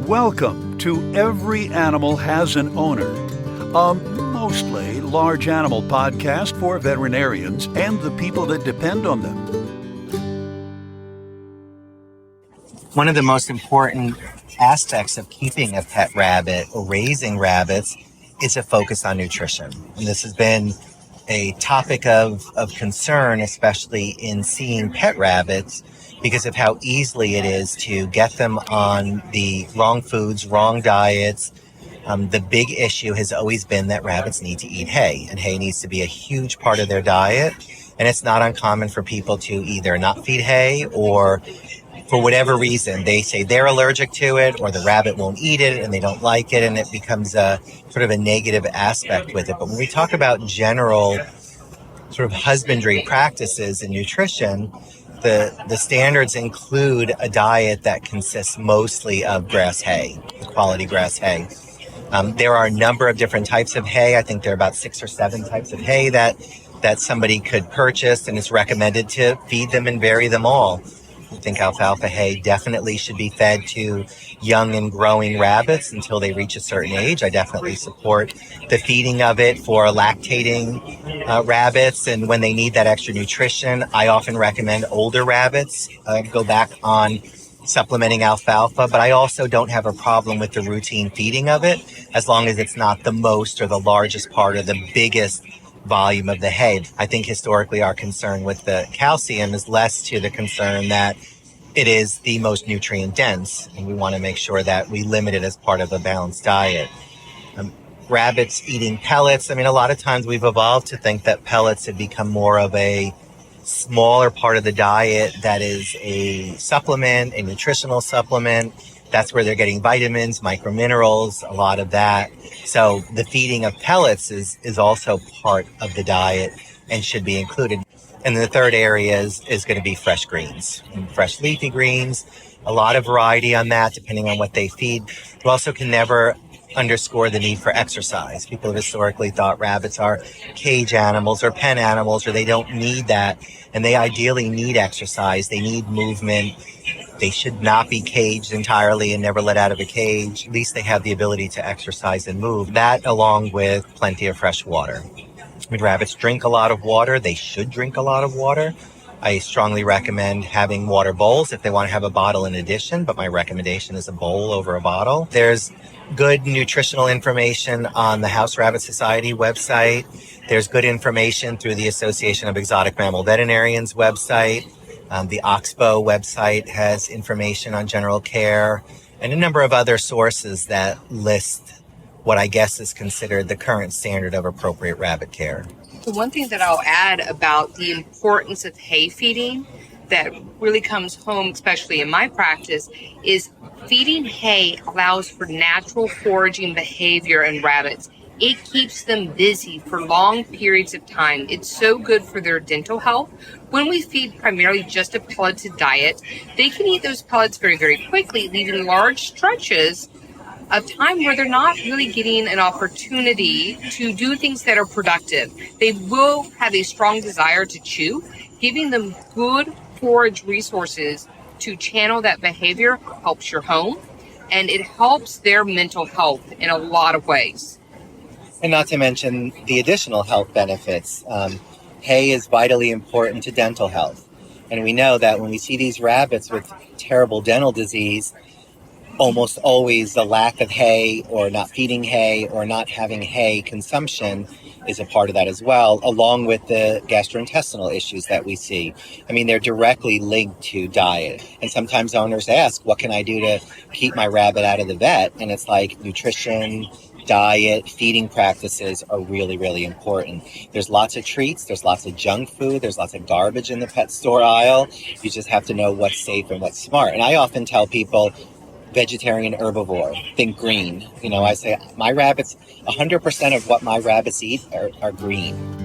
Welcome to Every Animal Has an Owner, a mostly large animal podcast for veterinarians and the people that depend on them. One of the most important aspects of keeping a pet rabbit or raising rabbits is a focus on nutrition. And this has been a topic of concern, especially in seeing pet rabbits, because of how easily it is to get them on the wrong foods, wrong diets. The big issue has always been that rabbits need to eat hay, and hay needs to be a huge part of their diet. And it's not uncommon for people to either not feed hay, or for whatever reason, they say they're allergic to it, or the rabbit won't eat it and they don't like it, and it becomes a sort of a negative aspect with it. But when we talk about general sort of husbandry practices in nutrition, the standards include a diet that consists mostly of grass hay, quality grass hay. There are a number of different types of hay. I think there are about 6 or 7 types of hay that somebody could purchase, and it's recommended to feed them and vary them all. I think alfalfa hay definitely should be fed to young and growing rabbits until they reach a certain age. I definitely support the feeding of it for lactating rabbits, and when they need that extra nutrition, I often recommend older rabbits go back on supplementing alfalfa, but I also don't have a problem with the routine feeding of it as long as it's not the most or the largest part or the biggest volume of the hay. I think historically our concern with the calcium is less to the concern that it is the most nutrient dense, and we want to make sure that we limit it as part of a balanced diet. Rabbits eating pellets, I mean, a lot of times we've evolved to think that pellets have become more of a smaller part of the diet that is a supplement, a nutritional supplement. That's where they're getting vitamins, microminerals, a lot of that. So the feeding of pellets is also part of the diet and should be included. And the third area is going to be fresh greens and fresh leafy greens. A lot of variety on that, depending on what they feed. We also can never underscore the need for exercise. People have historically thought rabbits are cage animals or pen animals, or they don't need that. And they ideally need exercise. They need movement. They should not be caged entirely and never let out of a cage. At least they have the ability to exercise and move. That along with plenty of fresh water. When rabbits drink a lot of water, they should drink a lot of water. I strongly recommend having water bowls if they want to have a bottle in addition, but my recommendation is a bowl over a bottle. There's good nutritional information on the House Rabbit Society website. There's good information through the Association of Exotic Mammal Veterinarians website. The Expo website has information on general care and a number of other sources that list what I guess is considered the current standard of appropriate rabbit care. The one thing that I'll add about the importance of hay feeding that really comes home, especially in my practice, is feeding hay allows for natural foraging behavior in rabbits. It keeps them busy for long periods of time. It's so good for their dental health. When we feed primarily just a pelleted diet, they can eat those pellets very, very quickly, leaving large stretches of time where they're not really getting an opportunity to do things that are productive. They will have a strong desire to chew. Giving them good forage resources to channel that behavior helps your home, and it helps their mental health in a lot of ways. And not to mention the additional health benefits. Hay is vitally important to dental health. And we know that when we see these rabbits with terrible dental disease, almost always the lack of hay or not feeding hay or not having hay consumption is a part of that as well, along with the gastrointestinal issues that we see. I mean, they're directly linked to diet. And sometimes owners ask, what can I do to keep my rabbit out of the vet? And it's like nutrition, diet, feeding practices are really, really important. There's lots of treats, there's lots of junk food, there's lots of garbage in the pet store aisle. You just have to know what's safe and what's smart. And I often tell people, vegetarian herbivore, think green. You know, I say my rabbits, 100% of what my rabbits eat are green.